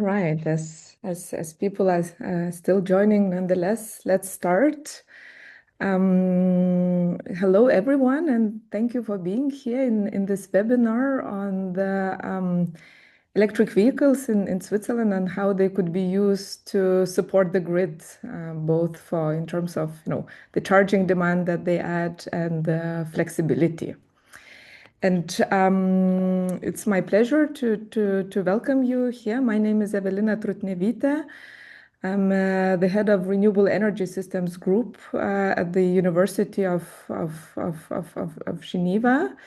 right, as people are still joining, nonetheless, let's start. Hello, everyone, and thank you for being here in this webinar on the electric vehicles in Switzerland and how they could be used to support the grid, both for in terms of the charging demand that they add and the flexibility. And it's my pleasure to welcome you here. My name is Evelina Trutnevita. I'm the head of Renewable Energy Systems Group at the University of Geneva.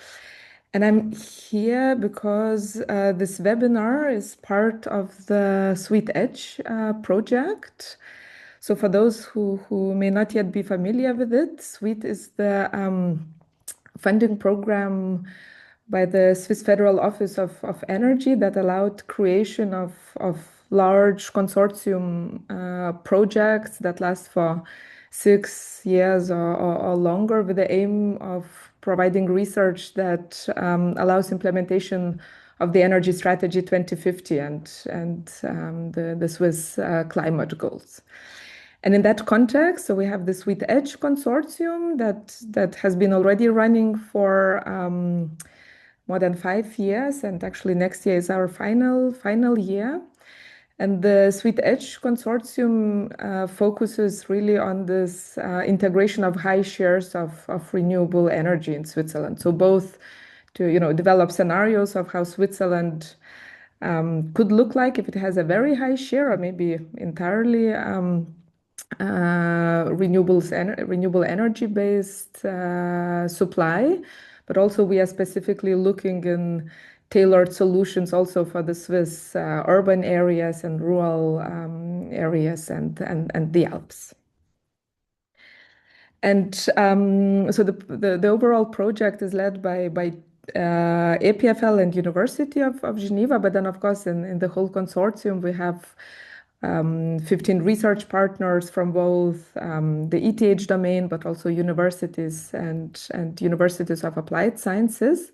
And I'm here because this webinar is part of the Sweet Edge project. So for those who may not yet be familiar with it, Sweet is the funding program by the Swiss Federal Office of Energy that allowed creation of large consortium projects that last for 6 years or longer, with the aim of providing research that allows implementation of the Energy Strategy 2050 and the Swiss climate goals. And in that context, so we have the Sweet Edge Consortium that has been already running for more than 5 years, and actually next year is our final year. And the Sweet Edge Consortium focuses really on this integration of high shares of renewable energy in Switzerland. So both to develop scenarios of how Switzerland could look like if it has a very high share or maybe entirely renewable energy-based supply, but also we are specifically looking in tailored solutions also for the Swiss urban areas and rural areas and the Alps. And so the overall project is led by APFL and University of Geneva, but then of course in the whole consortium we have 15 research partners from both the ETH domain, but also universities and universities of applied sciences,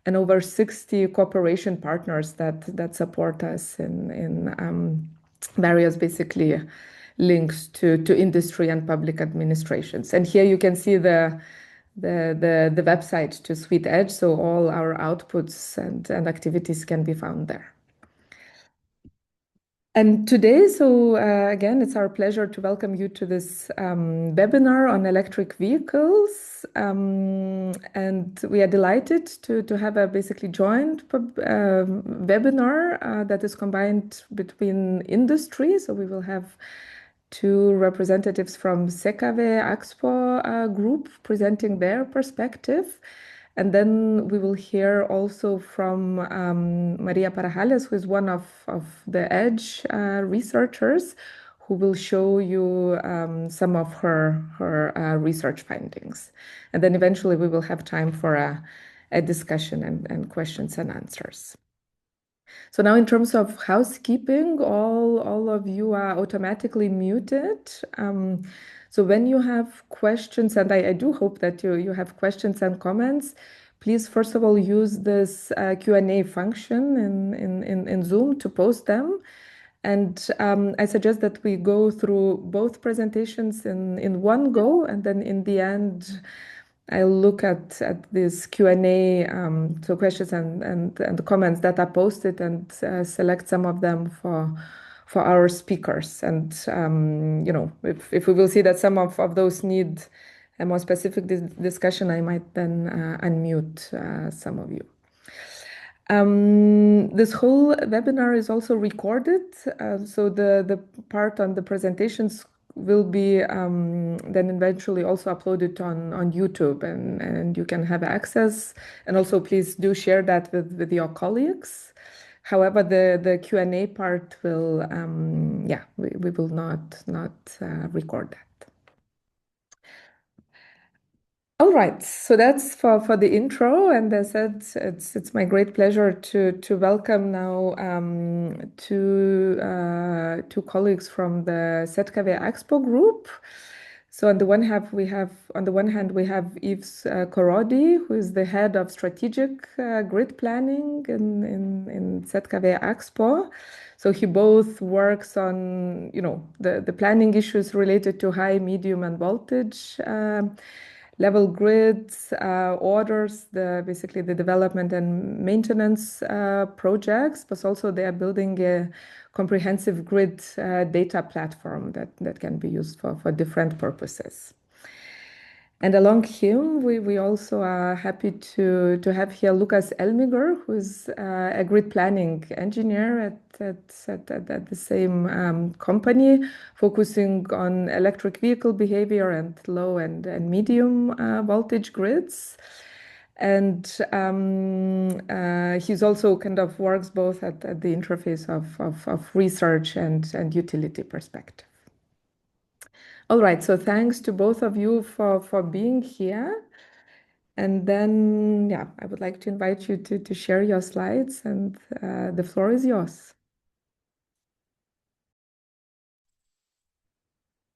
and over 60 cooperation partners that support us in various basically links to industry and public administrations. And here you can see the website to Sweet Edge, so all our outputs and activities can be found there. And today, so again, it's our pleasure to welcome you to this webinar on electric vehicles. And we are delighted to have a basically joint webinar that is combined between industry. So we will have 2 representatives from CKW Axpo Group presenting their perspective. And then we will hear also from María Parajeles, who is one of the EDGE researchers, who will show you some of her research findings. And then eventually we will have time for a discussion and questions and answers. So now in terms of housekeeping, all of you are automatically muted. So when you have questions, and I do hope that you have questions and comments, please first of all use this Q&A function in Zoom to post them. And I suggest that we go through both presentations in one go, and then in the end, I'll look at this Q&A, so questions and the comments that are posted and select some of them for our speakers. And if we will see that some of those need a more specific discussion, I might then unmute some of you. This whole webinar is also recorded, so the part on the presentations will be then eventually also uploaded on YouTube, and you can have access. And also please do share that with your colleagues. However, the Q&A part will, we will not record that. All right, so that's for the intro, and as I said, it's my great pleasure to welcome now two colleagues from the ZKW Axpo Group. So on the one hand, we have Yves Korodi, who is the head of strategic grid planning in ZKW Axpo. So he both works on, the planning issues related to high, medium, and voltage level grids, orders, basically the development and maintenance projects, but also they are building a comprehensive grid data platform that can be used for different purposes. And along him, we also are happy to have here Lukas Elmiger, who's a grid planning engineer at the same company, focusing on electric vehicle behavior and low and medium voltage grids. And he's also kind of works both at the interface of research and utility perspective. All right, so thanks to both of you for being here. And then, yeah, I would like to invite you to share your slides, and the floor is yours.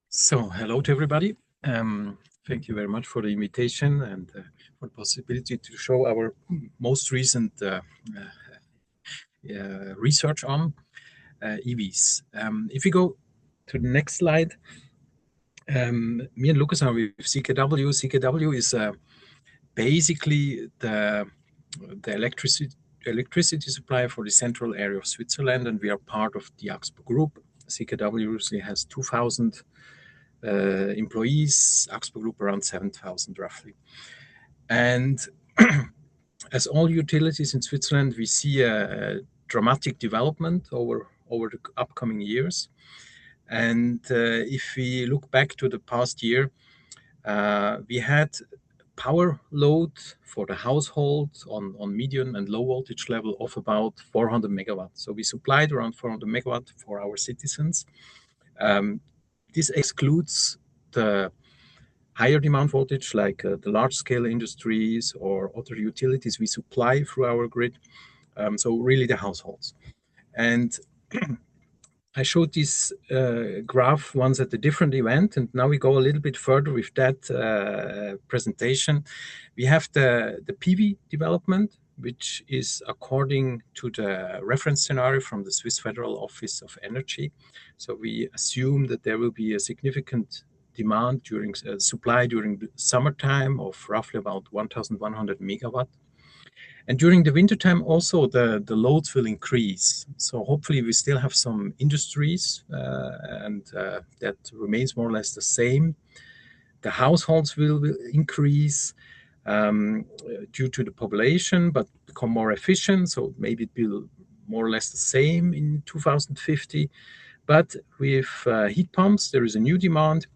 So, hello to everybody. Thank you very much for the invitation and for the possibility to show our most recent research on EVs. If we go to the next slide, me and Lucas are with CKW. CKW is basically the electricity supply for the central area of Switzerland, and we are part of the Axpo Group. CKW usually has 2,000 employees, Axpo Group around 7,000 roughly. And as all utilities in Switzerland, we see a dramatic development over the upcoming years. And if we look back to the past year, we had power load for the household on medium and low voltage level of about 400 megawatts. So we supplied around 400 megawatts for our citizens. This excludes the higher demand voltage, like the large scale industries or other utilities we supply through our grid. So really the households. And I showed this graph once at a different event, and now we go a little bit further with that presentation. We have the PV development, which is according to the reference scenario from the Swiss Federal Office of Energy. So we assume that there will be a significant demand during supply during the summertime of roughly about 1,100 megawatt. And during the wintertime, also the loads will increase. So hopefully we still have some industries and that remains more or less the same. The households will increase due to the population, but become more efficient. So maybe it will more or less the same in 2050. But with heat pumps, there is a new demand.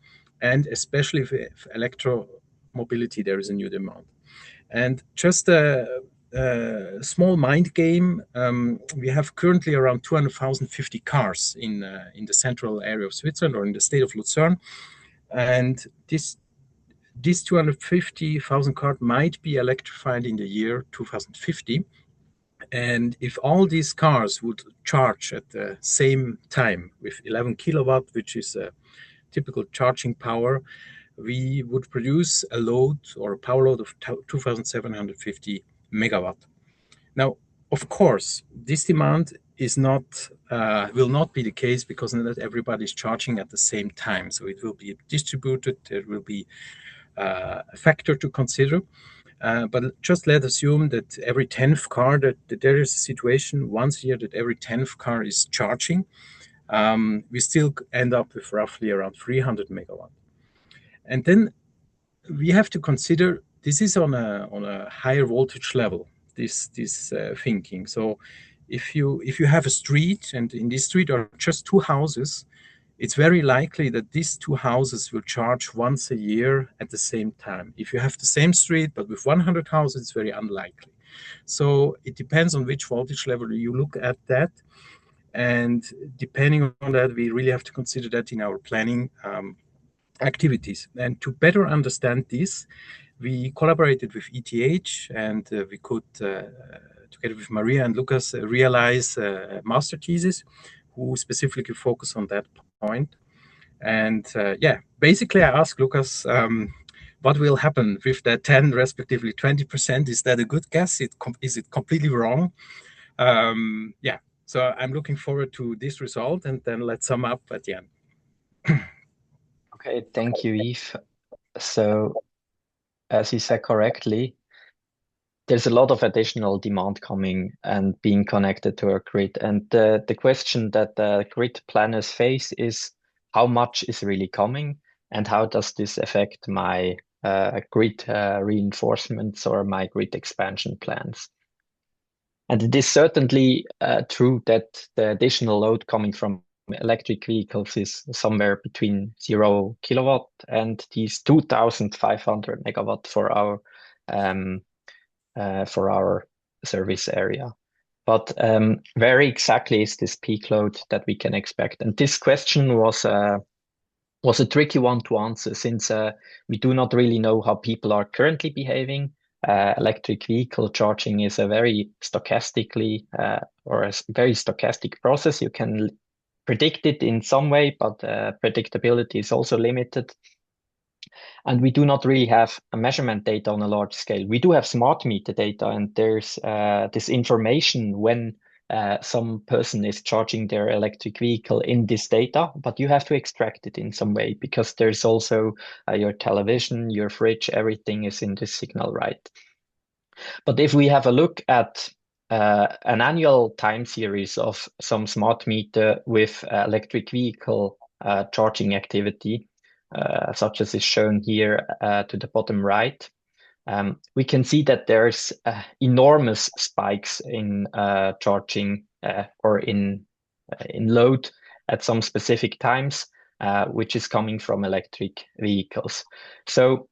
And especially with electromobility, there is a new demand. And just a small mind game. We have currently around 250 cars in the central area of Switzerland or in the state of Lucerne. And this 250,000 cars might be electrified in the year 2050. And if all these cars would charge at the same time with 11 kilowatt, which is a typical charging power, we would produce a load or a power load of 2,750 megawatt. Now, of course, this demand is not will not be the case because not everybody is charging at the same time. So it will be distributed. There will be a factor to consider. But just let's assume that every 10th car that there is a situation once a year that every 10th car is charging. We still end up with roughly around 300 megawatt. And then we have to consider this is on a higher voltage level, this thinking. So if you have a street and in this street are just two houses, it's very likely that these two houses will charge once a year at the same time. If you have the same street but with 100 houses, it's very unlikely. So it depends on which voltage level you look at that. And depending on that, we really have to consider that in our planning activities. And to better understand this, we collaborated with ETH and we could, together with María and Lucas, realize a master thesis who specifically focus on that point. And basically I asked Lucas, what will happen with that 10, respectively 20%? Is that a good guess? Is it completely wrong? So I'm looking forward to this result, and then let's sum up at the end. Okay, thank you, Yves. So, as you said correctly, there's a lot of additional demand coming and being connected to our grid. And the question that the grid planners face is how much is really coming and how does this affect my grid reinforcements or my grid expansion plans? And it is certainly true that the additional load coming from electric vehicles is somewhere between 0 kilowatt and these 2,500 megawatt for our service area. But where exactly is this peak load that we can expect? And this question was a tricky one to answer since we do not really know how people are currently behaving. Electric vehicle charging is a very stochastically or a very stochastic process. You can predict it in some way, but predictability is also limited. And we do not really have a measurement data on a large scale. We do have smart meter data, and there's this information when some person is charging their electric vehicle in this data, but you have to extract it in some way because there's also your television, your fridge, everything is in this signal, right? But if we have a look at an annual time series of some smart meter with electric vehicle charging activity, such as is shown here to the bottom right, we can see that there's enormous spikes in charging or in load at some specific times, which is coming from electric vehicles. So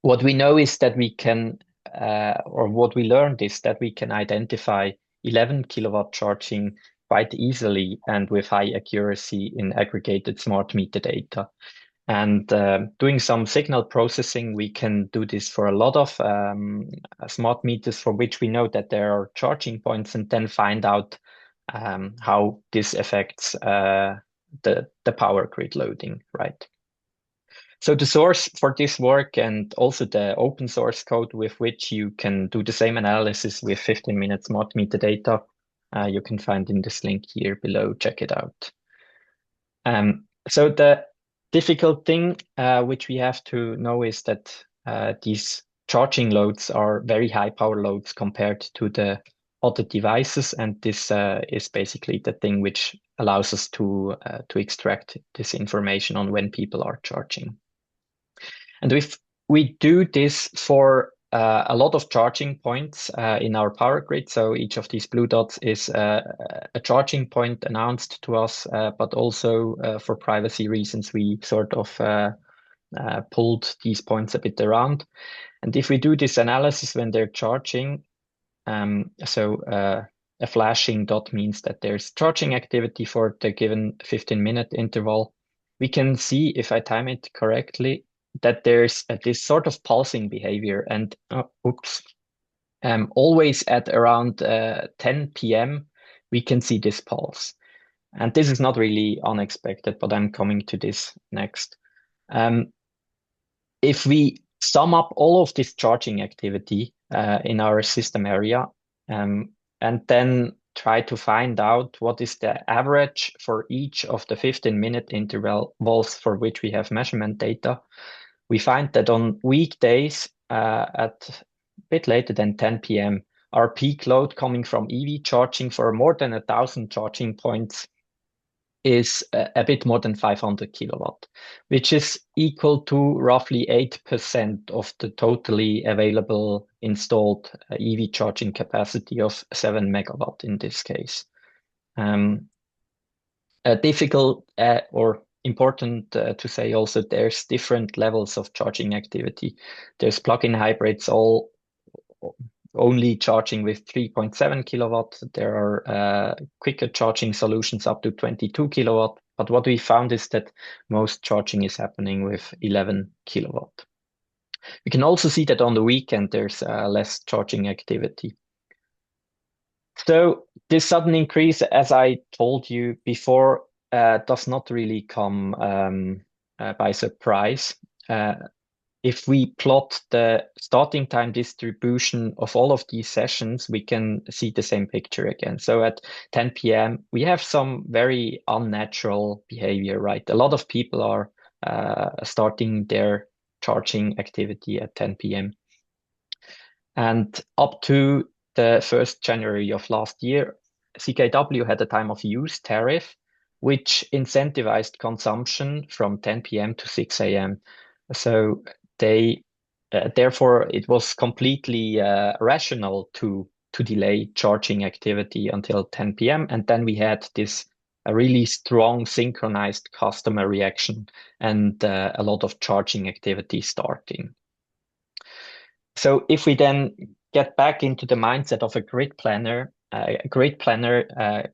what we know is that we can, or what we learned is that we can identify 11 kilowatt charging quite easily and with high accuracy in aggregated smart meter data. And doing some signal processing, we can do this for a lot of smart meters for which we know that there are charging points and then find out how this affects the power grid loading, right? So the source for this work and also the open source code with which you can do the same analysis with 15-minute smart meter data, you can find in this link here below. Check it out. So the difficult thing which we have to know is that these charging loads are very high power loads compared to the other devices, and this is basically the thing which allows us to extract this information on when people are charging. And if we do this for a lot of charging points in our power grid, so each of these blue dots is a charging point announced to us, but also for privacy reasons, we sort of pulled these points a bit around. And if we do this analysis when they're charging, a flashing dot means that there's charging activity for the given 15-minute interval. We can see, if I time it correctly, that there's this sort of pulsing behavior and always at around 10 p.m. we can see this pulse. And this is not really unexpected, but I'm coming to this next. If we sum up all of this charging activity in our system area and then try to find out what is the average for each of the 15-minute intervals for which we have measurement data, we find that on weekdays at a bit later than 10 p.m., our peak load coming from EV charging for more than 1,000 charging points is a bit more than 500 kilowatt, which is equal to roughly 8% of the totally available installed EV charging capacity of 7 megawatt in this case. Difficult or important to say also, there's different levels of charging activity. There's plug-in hybrids all only charging with 3.7 kilowatt. There are quicker charging solutions up to 22 kilowatt. But what we found is that most charging is happening with 11 kilowatt. We can also see that on the weekend there's less charging activity. So this sudden increase, as I told you before, does not really come by surprise. if we plot the starting time distribution of all of these sessions, we can see the same picture again. So at 10 p.m., we have some very unnatural behavior, right? A lot of people are starting their charging activity at 10 p.m. And up to the 1st January of last year, CKW had a time of use tariff, which incentivized consumption from 10 p.m. to 6 a.m. So they, therefore, it was completely rational to delay charging activity until 10 p.m. And then we had this a really strong synchronized customer reaction and a lot of charging activity starting. So if we then get back into the mindset of a grid planner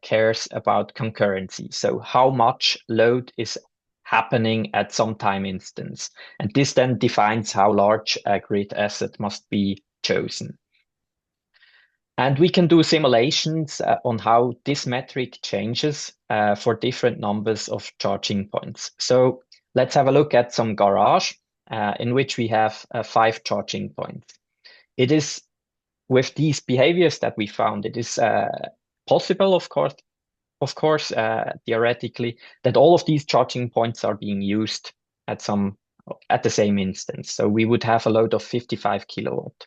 cares about concurrency. So how much load is happening at some time instance. And this then defines how large a grid asset must be chosen. And we can do simulations on how this metric changes for different numbers of charging points. So let's have a look at some garage in which we have 5 charging points. It is with these behaviors that we found, it is possible, of course, theoretically, that all of these charging points are being used at the same instance. So we would have a load of 55 kilowatt.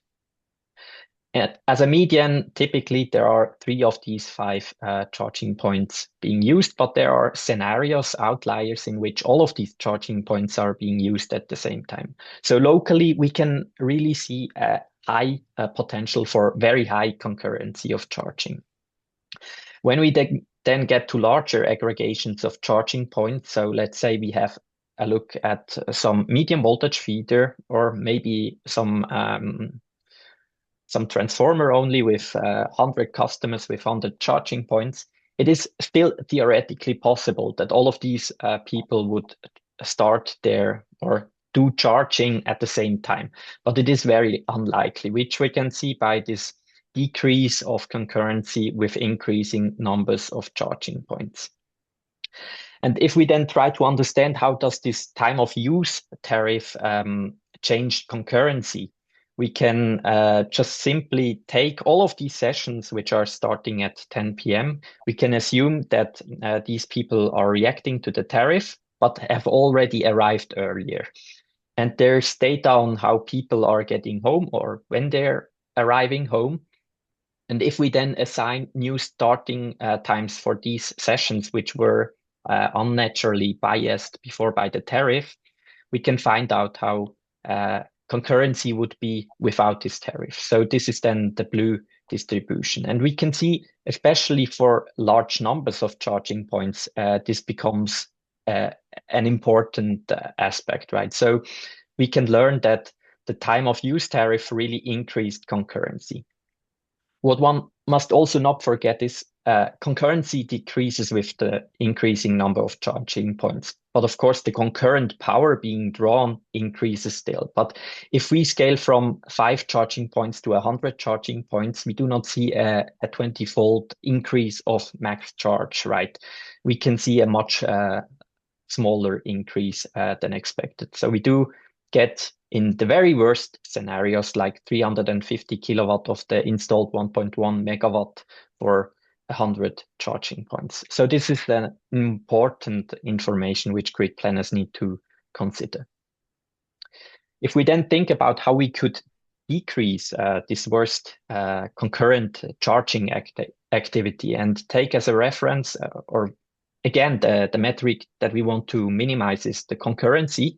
And as a median, typically there are 3 of these 5 charging points being used, but there are scenarios, outliers in which all of these charging points are being used at the same time. So locally, we can really see a high potential for very high concurrency of charging. When we then get to larger aggregations of charging points, so let's say we have a look at some medium voltage feeder or maybe some transformer only with 100 customers with 100 charging points, it is still theoretically possible that all of these people would start their or do charging at the same time. But it is very unlikely, which we can see by this decrease of concurrency with increasing numbers of charging points. And if we then try to understand how does this time of use tariff change concurrency, we can just simply take all of these sessions which are starting at 10 p.m. We can assume that these people are reacting to the tariff, but have already arrived earlier. And there's data on how people are getting home or when they're arriving home. And if we then assign new starting times for these sessions, which were unnaturally biased before by the tariff, we can find out how concurrency would be without this tariff. So this is then the blue distribution. And we can see, especially for large numbers of charging points, this becomes an important aspect, right? So we can learn that the time of use tariff really increased concurrency. What one must also not forget is concurrency decreases with the increasing number of charging points. But of course, the concurrent power being drawn increases still. But if we scale from 5 charging points to 100 charging points, we do not see a 20-fold increase of max charge, right? We can see a much smaller increase than expected. So we do get, in the very worst scenarios, like 350 kilowatt of the installed 1.1 megawatt for 100 charging points. So this is the important information which grid planners need to consider. If we then think about how we could decrease this worst concurrent charging activity and take as a reference, or again, the metric that we want to minimize is the concurrency.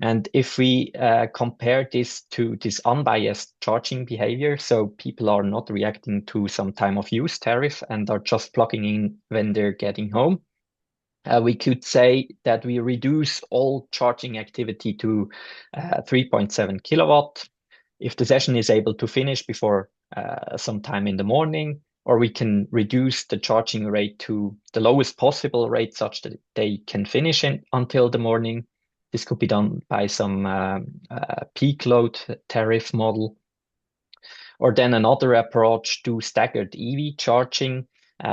And if we compare this to this unbiased charging behavior, so people are not reacting to some time of use tariff and are just plugging in when they're getting home, we could say that we reduce all charging activity to 3.7 kilowatt. If the session is able to finish before some time in the morning, or we can reduce the charging rate to the lowest possible rate such that they can finish until the morning. This could be done by some peak load tariff model. Or then another approach to staggered EV charging,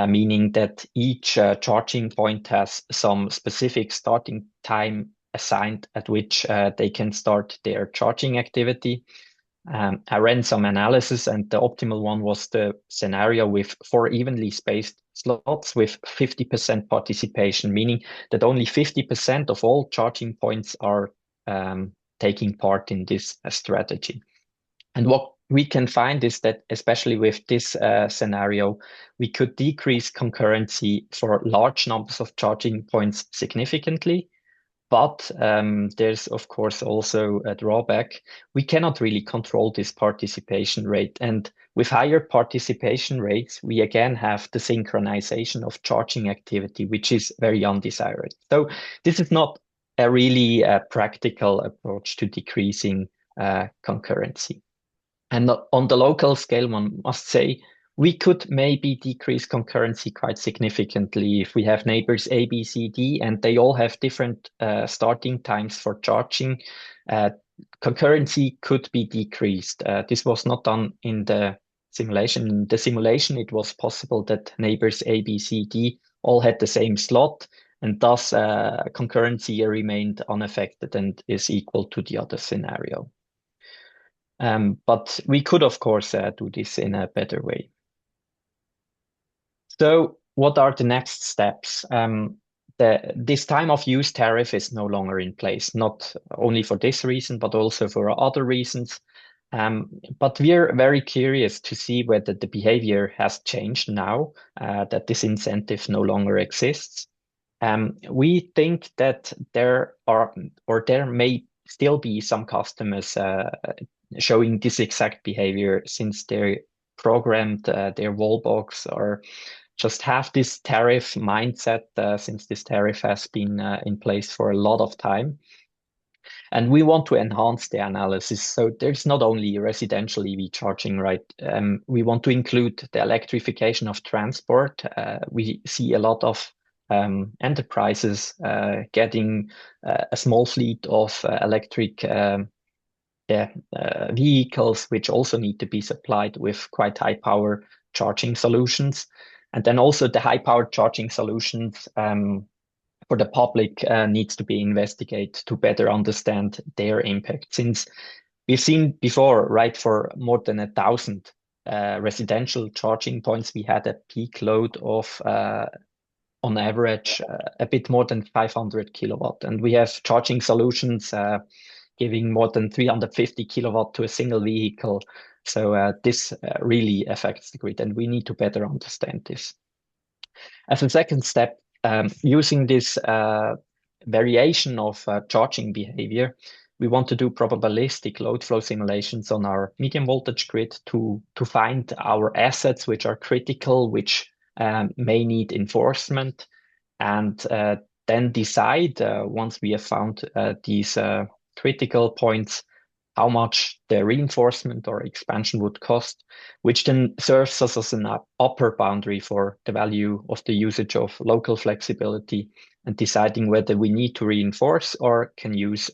meaning that each charging point has some specific starting time assigned at which they can start their charging activity. I ran some analysis, and the optimal one was the scenario with 4 evenly spaced slots with 50% participation, meaning that only 50% of all charging points are taking part in this strategy. And what we can find is that, especially with this scenario, we could decrease concurrency for large numbers of charging points significantly. But there's, of course, also a drawback. We cannot really control this participation rate. And with higher participation rates, we again have the synchronization of charging activity, which is very undesired. So this is not a really practical approach to decreasing concurrency. And on the local scale, one must say, we could maybe decrease concurrency quite significantly if we have neighbors A, B, C, D, and they all have different starting times for charging. Concurrency could be decreased. This was not done in the simulation. In the simulation, it was possible that neighbors A, B, C, D all had the same slot, and thus concurrency remained unaffected and is equal to the other scenario. But we could, of course, do this in a better way. So what are the next steps? This time of use tariff is no longer in place, not only for this reason, but also for other reasons. But we're very curious to see whether the behavior has changed now that this incentive no longer exists. We think that there may still be some customers showing this exact behavior since they programmed their wall box or just have this tariff mindset since this tariff has been in place for a lot of time. And we want to enhance the analysis. So there's not only residential EV charging, right? We want to include the electrification of transport. We see a lot of enterprises getting a small fleet of electric vehicles, which also need to be supplied with quite high power charging solutions. And then also the high power charging solutions for the public needs to be investigated to better understand their impact. Since we've seen before, right, for more than 1,000 residential charging points, we had a peak load of on average a bit more than 500 kilowatt. And we have charging solutions giving more than 350 kilowatt to a single vehicle. So this really affects the grid, and we need to better understand this. As a second step, using this variation of charging behavior, we want to do probabilistic load flow simulations on our medium voltage grid to find our assets which are critical, which may need enforcement, and then decide once we have found these critical points, how much the reinforcement or expansion would cost, which then serves us as an upper boundary for the value of the usage of local flexibility, and deciding whether we need to reinforce or can use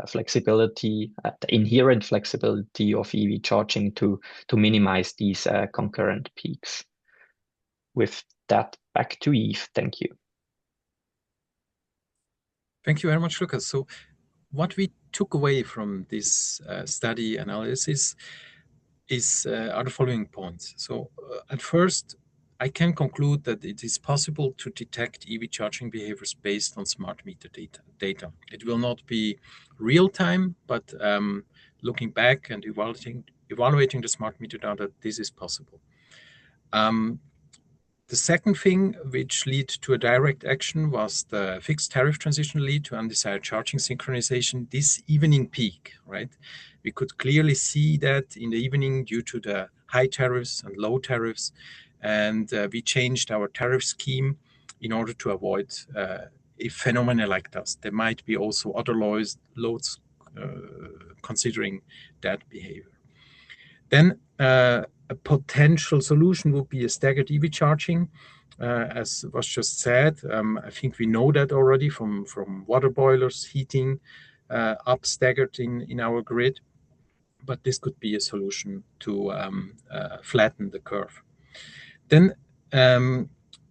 flexibility, the inherent flexibility of EV charging to minimize these concurrent peaks. With that, back to Yves. Thank you. Thank you very much, Lucas. So what we took away from this study analysis are the following points. So at first, I can conclude that it is possible to detect EV charging behaviors based on smart meter data. It will not be real time, but looking back and evaluating the smart meter data, this is possible. The second thing which led to a direct action was the fixed tariff transition lead to undesired charging synchronization, this evening peak, right? We could clearly see that in the evening due to the high tariffs and low tariffs, and we changed our tariff scheme in order to avoid a phenomenon like this. There might be also other loads considering that behavior. Then a potential solution would be a staggered EV charging, as was just said. I think we know that already from water boilers, heating up staggered in our grid, but this could be a solution to flatten the curve. Then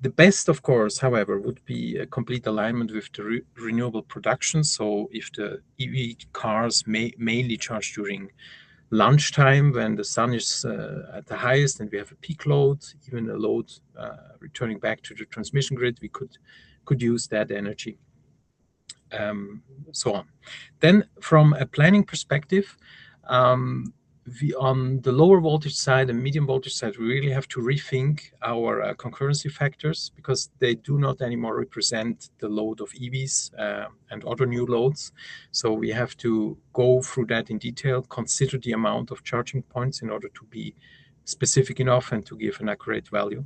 The best, of course, however, would be a complete alignment with the renewable production. So if the EV cars mainly charge during lunchtime when the sun is at the highest and we have a peak load, even a load returning back to the transmission grid, we could use that energy. So on. Then from a planning perspective, we on the lower voltage side and medium voltage side, we really have to rethink our concurrency factors, because they do not anymore represent the load of EVs and other new loads. So we have to go through that in detail, consider the amount of charging points in order to be specific enough and to give an accurate value.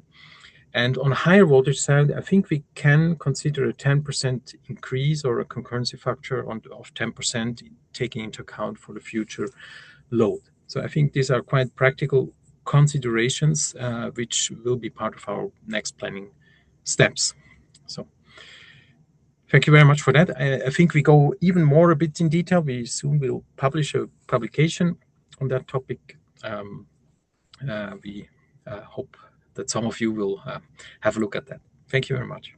And on a higher voltage side, I think we can consider a 10% increase or a concurrency factor of 10%, taking into account for the future load. So I think these are quite practical considerations, which will be part of our next planning steps. So thank you very much for that. I think we go even more a bit in detail. We soon will publish a publication on that topic. We hope that some of you will have a look at that. Thank you very much.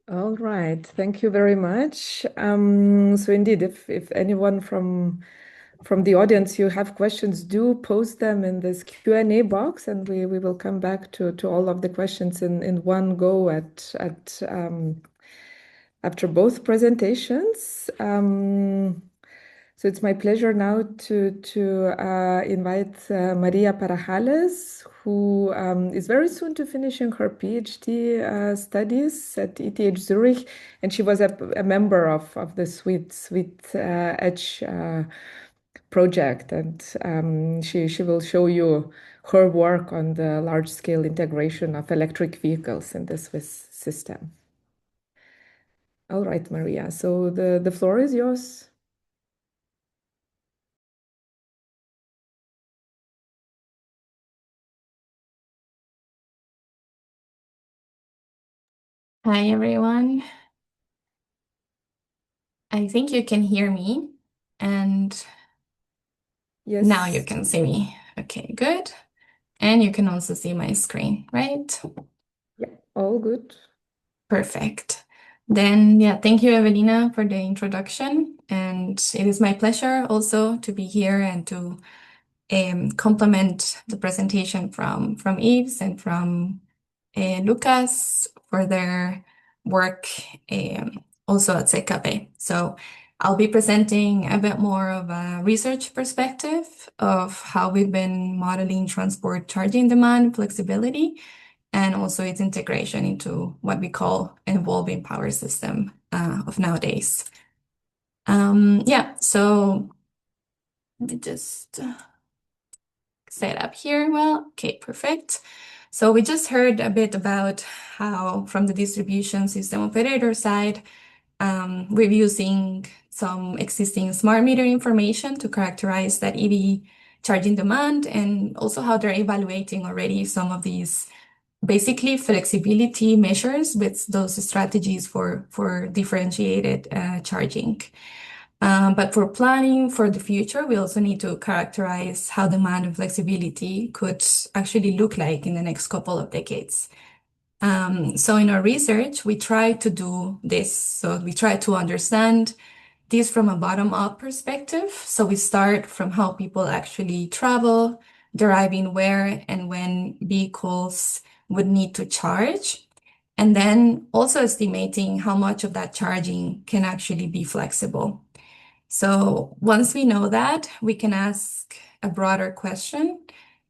All right, thank you very much. So indeed, if anyone from the audience you have questions, do post them in this Q&A box, and we will come back to all of the questions in one go after both presentations. So it's my pleasure now to invite María Parajeles, who is very soon to finishing her PhD studies at ETH Zurich, and she was a member of the Sweet Edge project, and she will show you her work on the large-scale integration of electric vehicles in the Swiss system. All right, María, so the floor is yours. Hi, everyone. I think you can hear me, and Yes. now you can see me. Okay, good. And you can also see my screen, right? Yeah, all good. Perfect. Then, yeah, thank you, Evelina, for the introduction. And it is my pleasure also to be here and to complement the presentation from Yves and from Lucas for their work also at CKB. So I'll be presenting a bit more of a research perspective of how we've been modeling transport charging demand flexibility, and also its integration into what we call an evolving power system of nowadays. Yeah, so let me just set up here. Well, okay, perfect. So we just heard a bit about how from the distribution system operator side, we're using some existing smart meter information to characterize that EV charging demand, and also how they're evaluating already some of these basically flexibility measures with those strategies for differentiated charging. But for planning for the future, we also need to characterize how demand and flexibility could actually look like in the next couple of decades. So in our research, we try to do this. So we try to understand this from a bottom-up perspective. So we start from how people actually travel, deriving where and when vehicles would need to charge, and then also estimating how much of that charging can actually be flexible. So once we know that, we can ask a broader question,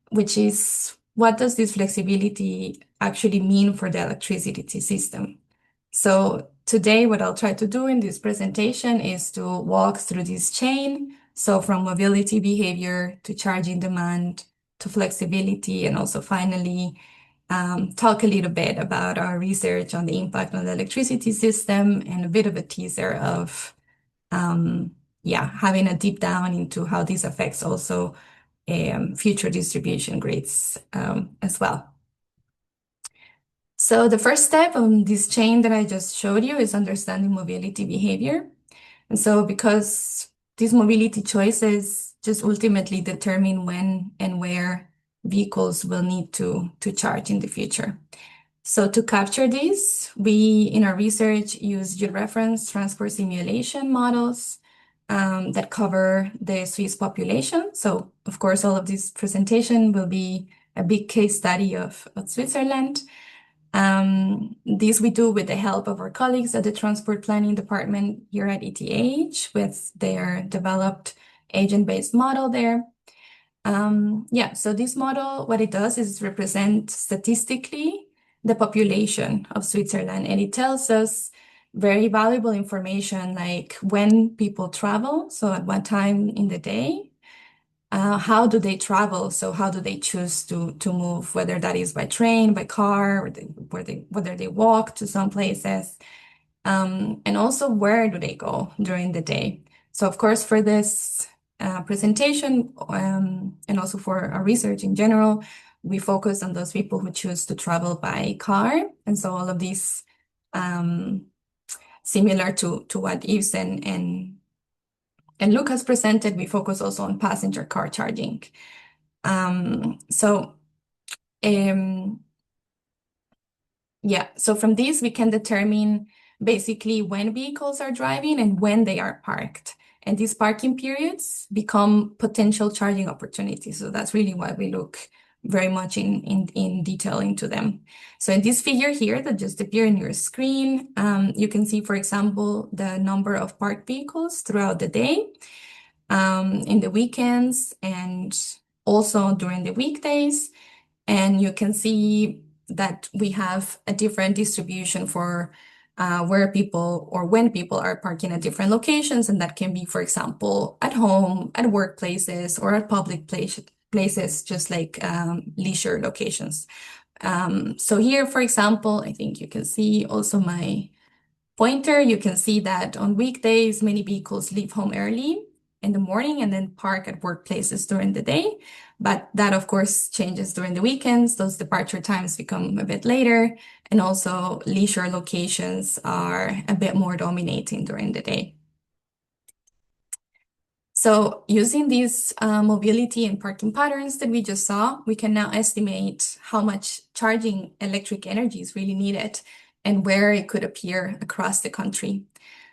which is, what does this flexibility actually mean for the electricity system? So today, what I'll try to do in this presentation is to walk through this chain. So from mobility behavior to charging demand to flexibility, and also finally talk a little bit about our research on the impact on the electricity system, and a bit of a teaser of having a deep down into how this affects also future distribution grids as well. So the first step on this chain that I just showed you is understanding mobility behavior. And so because these mobility choices just ultimately determine when and where vehicles will need to charge in the future. So to capture this, we, in our research, use georeference transport simulation models that cover the Swiss population. So, of course, all of this presentation will be a big case study of Switzerland. This we do with the help of our colleagues at the Transport Planning Department here at ETH with their developed agent-based model there. Yeah, so this model, what it does is represent statistically the population of Switzerland, and it tells us very valuable information like when people travel, so at what time in the day, how do they travel, so how do they choose to move, whether that is by train, by car, or whether they walk to some places, and also where do they go during the day. So of course for this presentation and also for our research in general, we focus on those people who choose to travel by car. And so all of these similar to what Yves and Lucas presented, we focus also on passenger car charging. Yeah, so from this we can determine basically when vehicles are driving and when they are parked. And these parking periods become potential charging opportunities. So that's really why we look very much in detail into them. So in this figure here that just appeared on your screen, you can see, for example, the number of parked vehicles throughout the day, in the weekends, and also during the weekdays. And you can see that we have a different distribution for where people or when people are parking at different locations. And that can be, for example, at home, at workplaces, or at public places, just like leisure locations. So here, for example, I think you can see also my pointer. You can see that on weekdays, many vehicles leave home early in the morning and then park at workplaces during the day. But that, of course, changes during the weekends. Those departure times become a bit later. And also leisure locations are a bit more dominating during the day. So using these mobility and parking patterns that we just saw, we can now estimate how much charging electric energy is really needed and where it could appear across the country.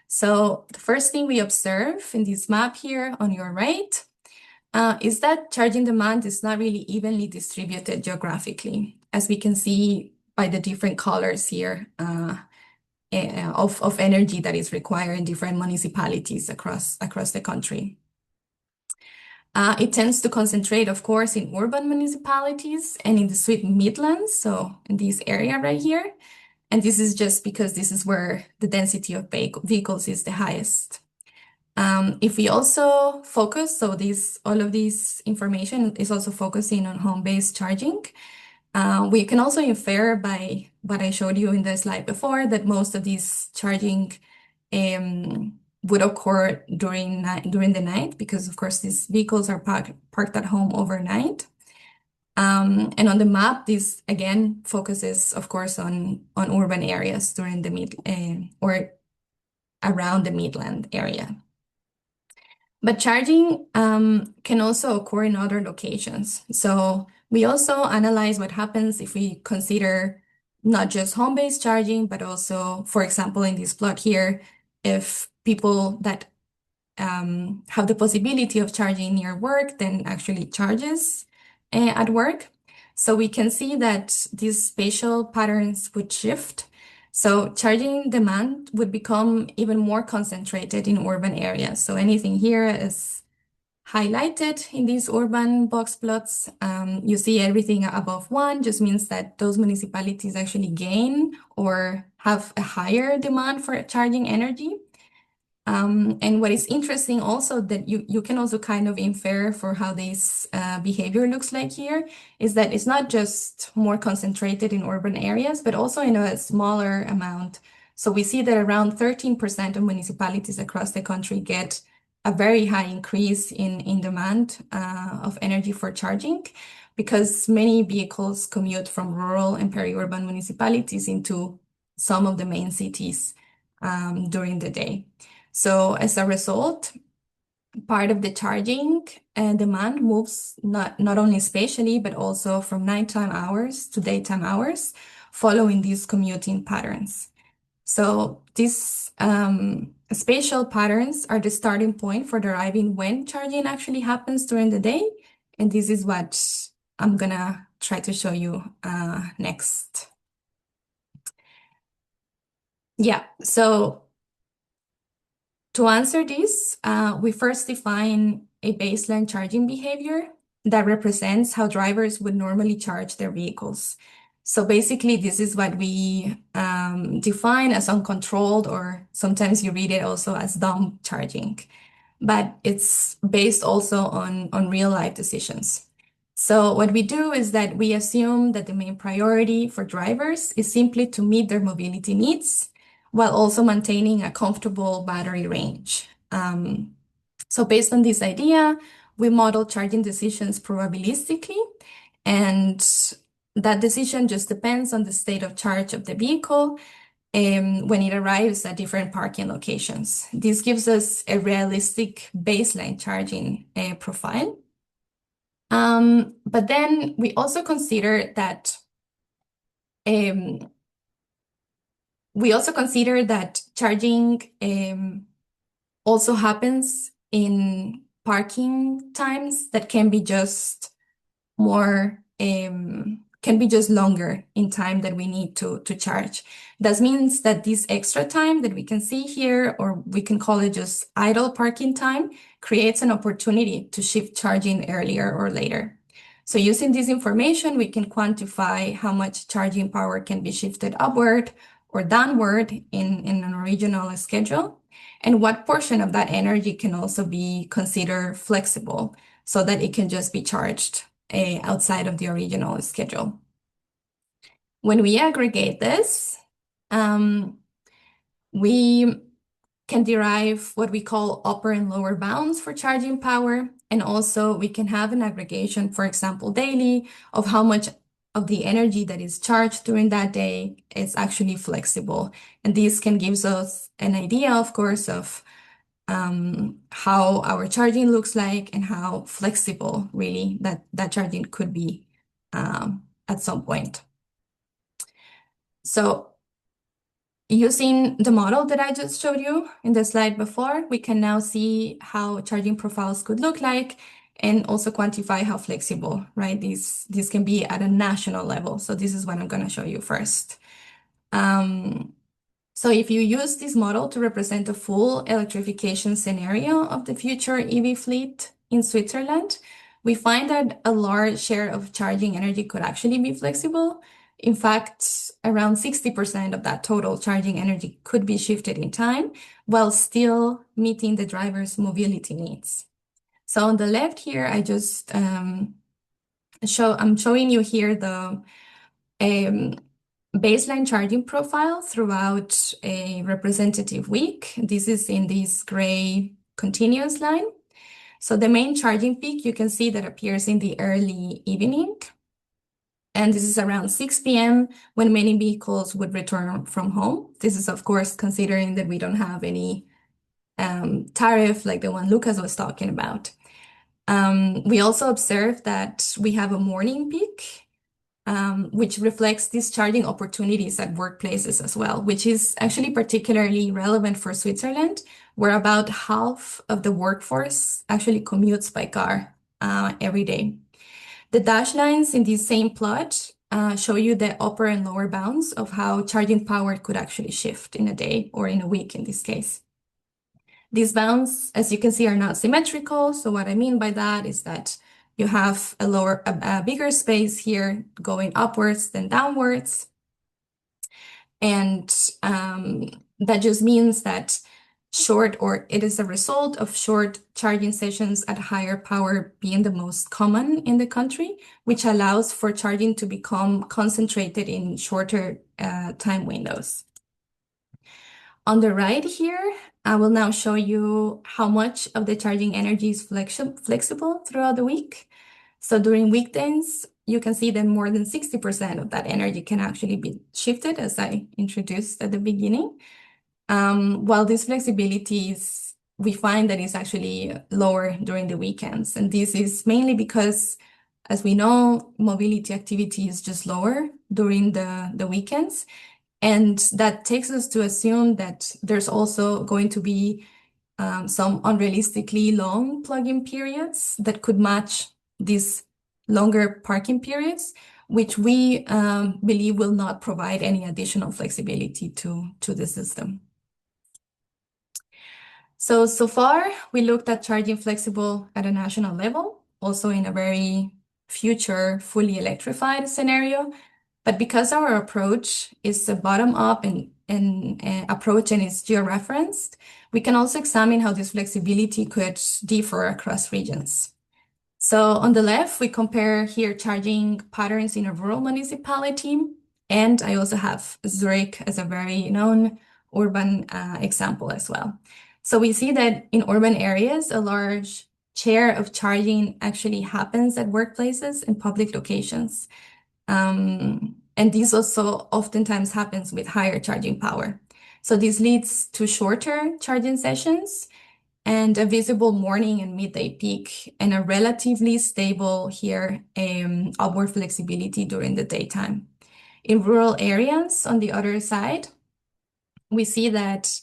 So the first thing we observe in this map here on your right is that charging demand is not really evenly distributed geographically, as we can see by the different colors here of energy that is required in different municipalities across the country. It tends to concentrate, of course, in urban municipalities and in the Swiss Midlands, so in this area right here. And this is just because this is where the density of vehicles is the highest. If we also focus, so all of this information is also focusing on home-based charging. We can also infer by what I showed you in the slide before that most of these charging would occur during the night, because of course these vehicles are parked at home overnight. And on the map, this again focuses, of course, on urban areas during the or around the Midland area. But charging can also occur in other locations. So we also analyze what happens if we consider not just home-based charging, but also, for example, in this plot here, if people that have the possibility of charging near work then actually charges at work. So we can see that these spatial patterns would shift. So charging demand would become even more concentrated in urban areas. So anything here is highlighted in these urban box plots. You see everything above 1 just means that those municipalities actually gain or have a higher demand for charging energy. And what is interesting also that you can also kind of infer for how this behavior looks like here is that it's not just more concentrated in urban areas, but also in a smaller amount. So we see that around 13% of municipalities across the country get a very high increase in demand of energy for charging, because many vehicles commute from rural and peri-urban municipalities into some of the main cities during the day. So as a result, part of the charging demand moves not only spatially, but also from nighttime hours to daytime hours, following these commuting patterns. So these spatial patterns are the starting point for deriving when charging actually happens during the day. And this is what I'm gonna try to show you next. Yeah, so to answer this, we first define a baseline charging behavior that represents how drivers would normally charge their vehicles. So basically, this is what we define as uncontrolled, or sometimes you read it also as dumb charging, but it's based also on real life decisions. So what we do is that we assume that the main priority for drivers is simply to meet their mobility needs, while also maintaining a comfortable battery range. So based on this idea, we model charging decisions probabilistically, and that decision just depends on the state of charge of the vehicle when it arrives at different parking locations. This gives us a realistic baseline charging profile. But then we also consider that charging also happens in parking times that can be just longer in time that we need to charge. That means that this extra time that we can see here, or we can call it just idle parking time, creates an opportunity to shift charging earlier or later. So using this information, we can quantify how much charging power can be shifted upward or downward in an original schedule, and what portion of that energy can also be considered flexible so that it can just be charged outside of the original schedule. When we aggregate this, we can derive what we call upper and lower bounds for charging power. And also we can have an aggregation, for example, daily, of how much of the energy that is charged during that day is actually flexible. And this can give us an idea, of course, of how our charging looks like and how flexible really that charging could be at some point. So using the model that I just showed you in the slide before, we can now see how charging profiles could look like and also quantify how flexible, right? This can be at a national level. So this is what I'm going to show you first. So if you use this model to represent a full electrification scenario of the future EV fleet in Switzerland, we find that a large share of charging energy could actually be flexible. In fact, around 60% of that total charging energy could be shifted in time while still meeting the driver's mobility needs. So on the left here, I just I'm showing you here the baseline charging profile throughout a representative week. This is in this gray continuous line. So the main charging peak, you can see that appears in the early evening. And this is around 6 p.m. when many vehicles would return from home. This is, of course, considering that we don't have any tariff like the one Lucas was talking about. We also observed that we have a morning peak, which reflects these charging opportunities at workplaces as well, which is actually particularly relevant for Switzerland, where about half of the workforce actually commutes by car every day. The dashed lines in this same plot show you the upper and lower bounds of how charging power could actually shift in a day or in a week in this case. These bounds, as you can see, are not symmetrical. So what I mean by that is that you have a bigger space here going upwards than downwards. And that just means that it is a result of short charging sessions at higher power being the most common in the country, which allows for charging to become concentrated in shorter time windows. On the right here, I will now show you how much of the charging energy is flexible throughout the week. So during weekdays, you can see that more than 60% of that energy can actually be shifted, as I introduced at the beginning. While this flexibility is we find that it's actually lower during the weekends. And this is mainly because, as we know, mobility activity is just lower during the weekends. And that takes us to assume that there's also going to be some unrealistically long plug-in periods that could match these longer parking periods, which we believe will not provide any additional flexibility to the system. So far, we looked at charging flexible at a national level, also in a very future fully electrified scenario. But because our approach is a bottom-up approach and is geo-referenced, we can also examine how this flexibility could differ across regions. So on the left, we compare here charging patterns in a rural municipality, and I also have Zurich as a very known urban example as well. So we see that in urban areas, a large share of charging actually happens at workplaces and public locations. And this also oftentimes happens with higher charging power. So this leads to shorter charging sessions and a visible morning and midday peak and a relatively stable here upward flexibility during the daytime. In rural areas, on the other side, we see that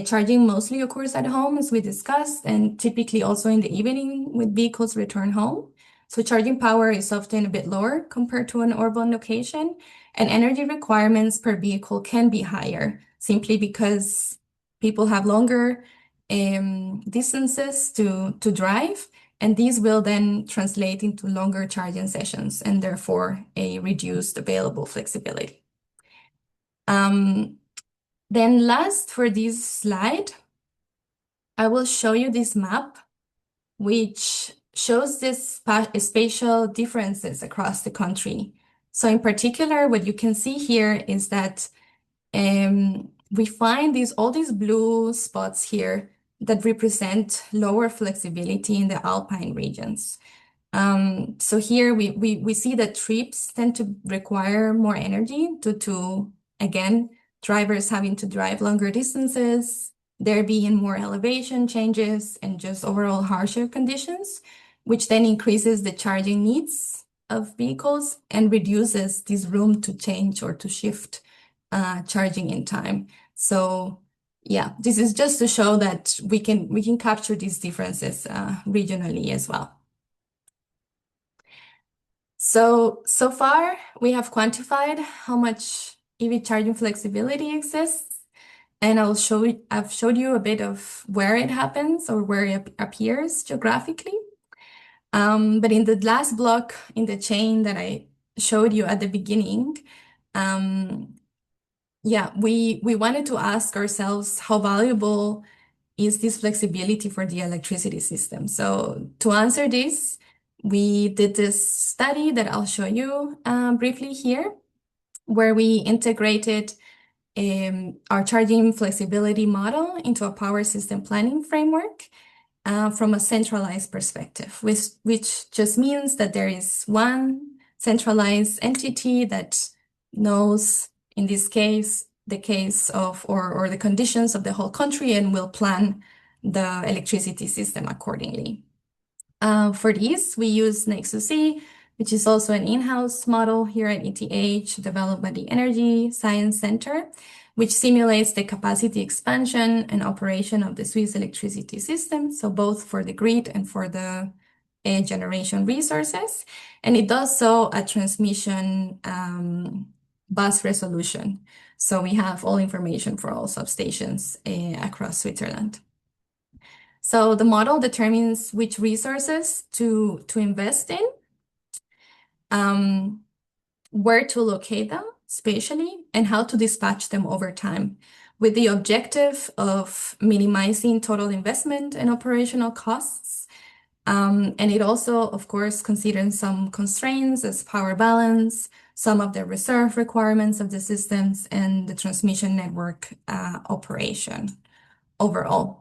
charging mostly occurs at home, as we discussed, and typically also in the evening when vehicles return home. So charging power is often a bit lower compared to an urban location, and energy requirements per vehicle can be higher simply because people have longer distances to drive, and these will then translate into longer charging sessions and therefore a reduced available flexibility. Then last, for this slide, I will show you this map, which shows this spatial differences across the country. So in particular, what you can see here is that we find all these blue spots here that represent lower flexibility in the alpine regions. So here we see that trips tend to require more energy due to, again, drivers having to drive longer distances, there being more elevation changes, and just overall harsher conditions, which then increases the charging needs of vehicles and reduces this room to change or to shift charging in time. So yeah, this is just to show that we can capture these differences regionally as well. So far, we have quantified how much EV charging flexibility exists, and I've showed you a bit of where it happens or where it appears geographically. But in the last block in the chain that I showed you at the beginning, we wanted to ask ourselves how valuable is this flexibility for the electricity system. So to answer this, we did this study that I'll show you briefly here, where we integrated our charging flexibility model into a power system planning framework from a centralized perspective, which just means that there is one centralized entity that knows, in this case, the case of or the conditions of the whole country and will plan the electricity system accordingly. For this, we use Nexus-C, which is also an in-house model here at ETH, developed by the Energy Science Center, which simulates the capacity expansion and operation of the Swiss electricity system, so both for the grid and for the generation resources. And it does so at transmission bus resolution. So we have all information for all substations across Switzerland. So the model determines which resources to invest in, where to locate them spatially, and how to dispatch them over time, with the objective of minimizing total investment and operational costs. And it also, of course, considers some constraints as power balance, some of the reserve requirements of the systems, and the transmission network operation overall.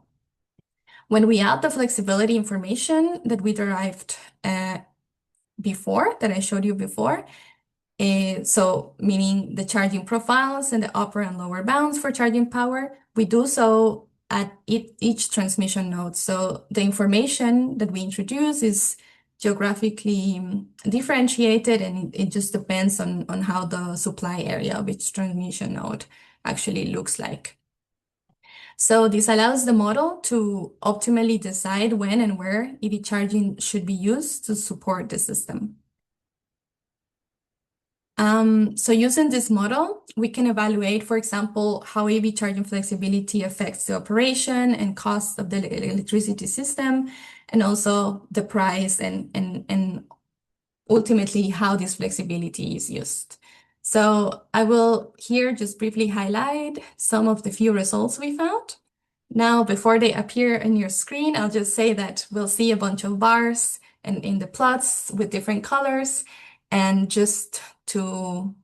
When we add the flexibility information that we derived before, that I showed you before, so meaning the charging profiles and the upper and lower bounds for charging power, we do so at each transmission node. So the information that we introduce is geographically differentiated, and it just depends on how the supply area of each transmission node actually looks like. So this allows the model to optimally decide when and where EV charging should be used to support the system. So using this model, we can evaluate, for example, how EV charging flexibility affects the operation and cost of the electricity system, and also the price and ultimately how this flexibility is used. So I will here just briefly highlight some of the few results we found. Now, before they appear on your screen, I'll just say that we'll see a bunch of bars and in the plots with different colors. And just to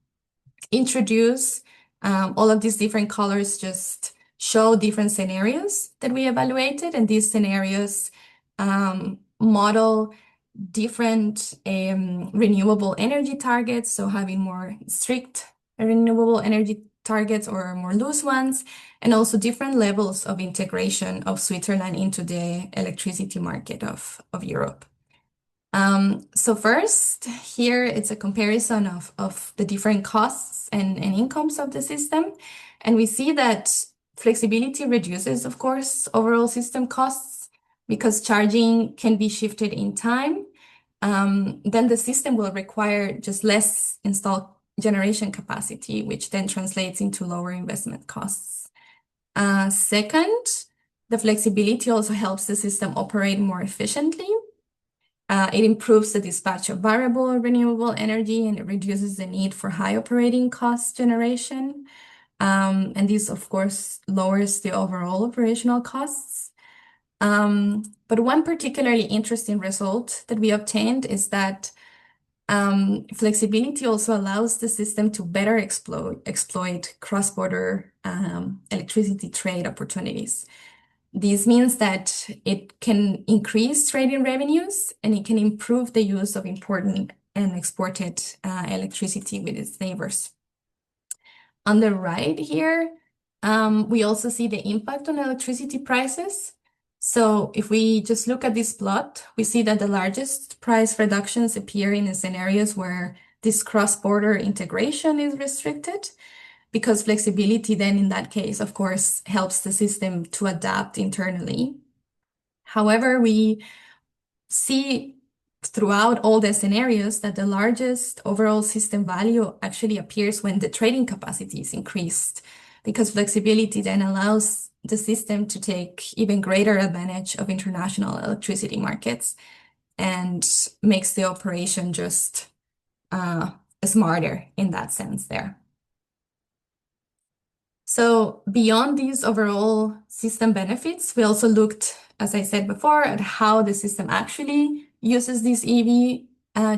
introduce all of these different colors, just show different scenarios that we evaluated. And these scenarios model different renewable energy targets, so having more strict renewable energy targets or more loose ones, and also different levels of integration of Switzerland into the electricity market of Europe. So first, here it's a comparison of the different costs and incomes of the system. And we see that flexibility reduces, of course, overall system costs because charging can be shifted in time. Then the system will require just less installed generation capacity, which then translates into lower investment costs. Second, the flexibility also helps the system operate more efficiently. It improves the dispatch of variable or renewable energy, and it reduces the need for high operating cost generation. And this, of course, lowers the overall operational costs. But one particularly interesting result that we obtained is that flexibility also allows the system to better exploit cross-border electricity trade opportunities. This means that it can increase trading revenues and it can improve the use of imported and exported electricity with its neighbors. On the right here, we also see the impact on electricity prices. So if we just look at this plot, we see that the largest price reductions appear in the scenarios where this cross-border integration is restricted, because flexibility then in that case, of course, helps the system to adapt internally. However, we see throughout all the scenarios that the largest overall system value actually appears when the trading capacity is increased, because flexibility then allows the system to take even greater advantage of international electricity markets and makes the operation just smarter in that sense there. So beyond these overall system benefits, we also looked, as I said before, at how the system actually uses this EV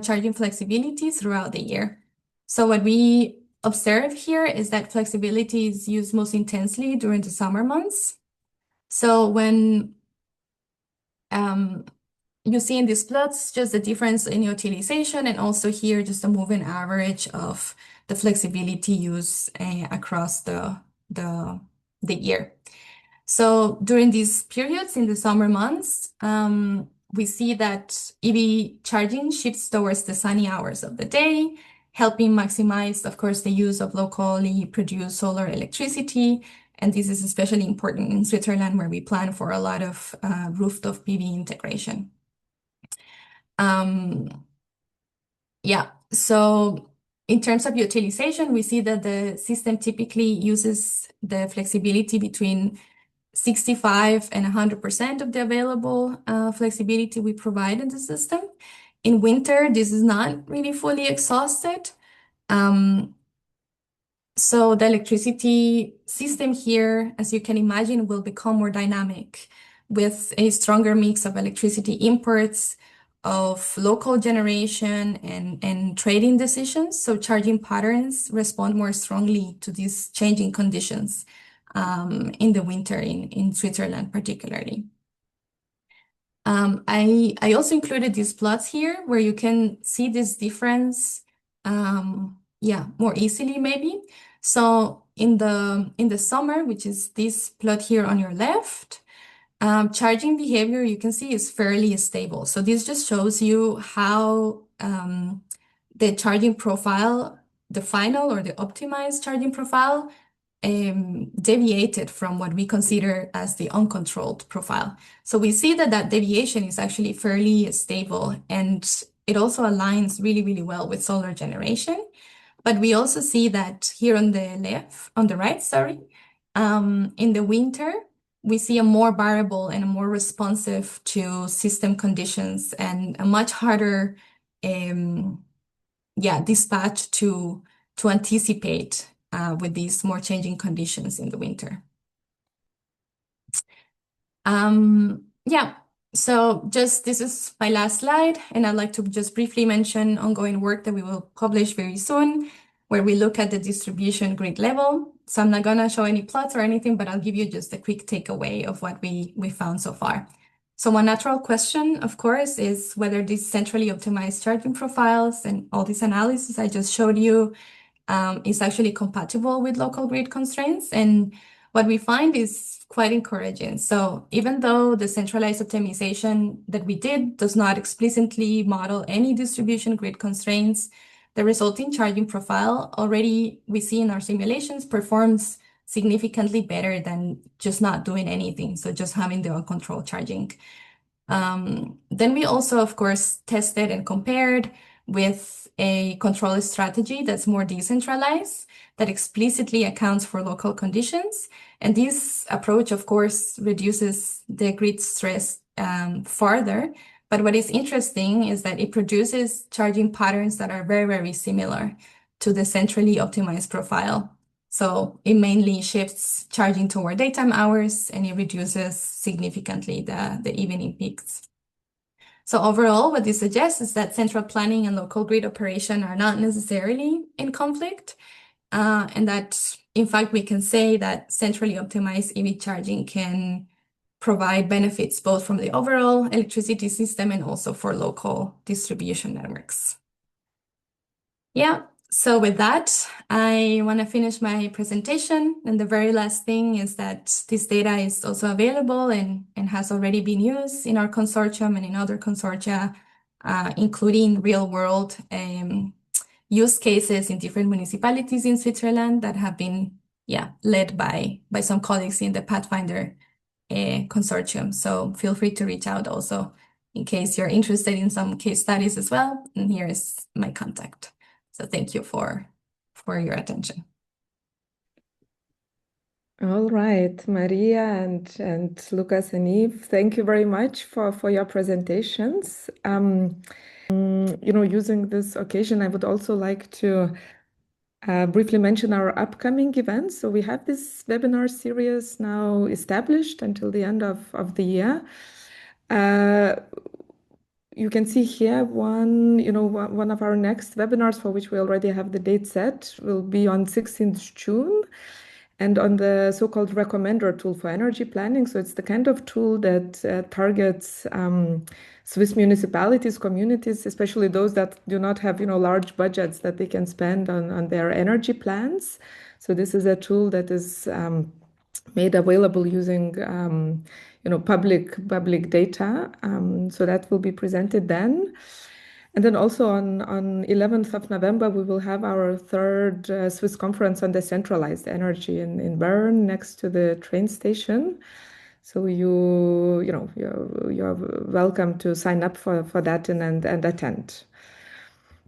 charging flexibility throughout the year. So what we observe here is that flexibility is used most intensely during the summer months. So when you see in these plots just the difference in utilization, and also here just a moving average of the flexibility use across the year. So during these periods in the summer months, we see that EV charging shifts towards the sunny hours of the day, helping maximize, of course, the use of locally produced solar electricity. And this is especially important in Switzerland, where we plan for a lot of rooftop PV integration. So in terms of utilization, we see that the system typically uses the flexibility between 65 and 100% of the available flexibility we provide in the system. In winter, this is not really fully exhausted. So the electricity system here, as you can imagine, will become more dynamic with a stronger mix of electricity imports, of local generation and trading decisions. So charging patterns respond more strongly to these changing conditions in the winter in Switzerland particularly. I also included these plots here where you can see this difference more easily maybe. So in the summer, which is this plot here on your left, charging behavior, you can see, is fairly stable. So this just shows you how the charging profile, the final or the optimized charging profile, deviated from what we consider as the uncontrolled profile. So we see that that deviation is actually fairly stable, and it also aligns really, really well with solar generation. But we also see that here on the right, sorry, in the winter, we see a more variable and a more responsive to system conditions and a much harder dispatch to anticipate with these more changing conditions in the winter. So this is my last slide, and I'd like to just briefly mention ongoing work that we will publish very soon, where we look at the distribution grid level. So I'm not gonna show any plots or anything, but I'll give you just a quick takeaway of what we found so far. So one natural question, of course, is whether these centrally optimized charging profiles and all this analysis I just showed you is actually compatible with local grid constraints. And what we find is quite encouraging. So even though the centralized optimization that we did does not explicitly model any distribution grid constraints, the resulting charging profile already we see in our simulations performs significantly better than just not doing anything, so just having the uncontrolled charging. Then we also, of course, tested and compared with a control strategy that's more decentralized, that explicitly accounts for local conditions. And this approach, of course, reduces the grid stress further. But what is interesting is that it produces charging patterns that are very, very similar to the centrally optimized profile. So it mainly shifts charging toward daytime hours, and it reduces significantly the evening peaks. So overall, what this suggests is that central planning and local grid operation are not necessarily in conflict, and that, in fact, we can say that centrally optimized EV charging can provide benefits both from the overall electricity system and also for local distribution networks. So with that, I want to finish my presentation. And the very last thing is that this data is also available and has already been used in our consortium and in other consortia, including real-world use cases in different municipalities in Switzerland that have been led by some colleagues in the Pathfinder consortium. So feel free to reach out also in case you're interested in some case studies as well. And here is my contact. So thank you for your attention. All right, Maria and Lucas and Eve, thank you very much for your presentations. Using this occasion, I would also like to briefly mention our upcoming events. So we have this webinar series now established until the end of the year. You can see here one of our next webinars, for which we already have the date set, will be on 16th June. And on the so-called recommender tool for energy planning. So it's the kind of tool that targets Swiss municipalities, communities, especially those that do not have large budgets that they can spend on their energy plans. So this is a tool that is made available using public data. So that will be presented then. And then also on 11th of November, we will have our third Swiss conference on decentralized energy in Bern, next to the train station. So you're welcome to sign up for that and attend.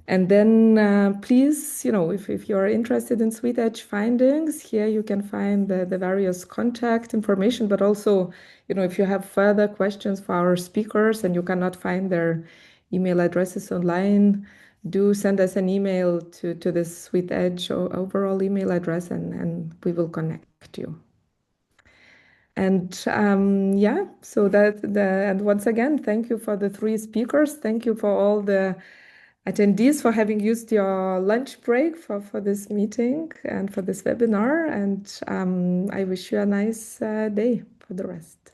And then please, if you're interested in Sweet Edge findings, here you can find the various contact information, but also, if you have further questions for our speakers and you cannot find their email addresses online, do send us an email to this Sweet Edge overall email address, and we will connect you. And so and once again, thank you for the 3 speakers. Thank you for all the attendees for having used your lunch break for this meeting and for this webinar. And I wish you a nice day for the rest.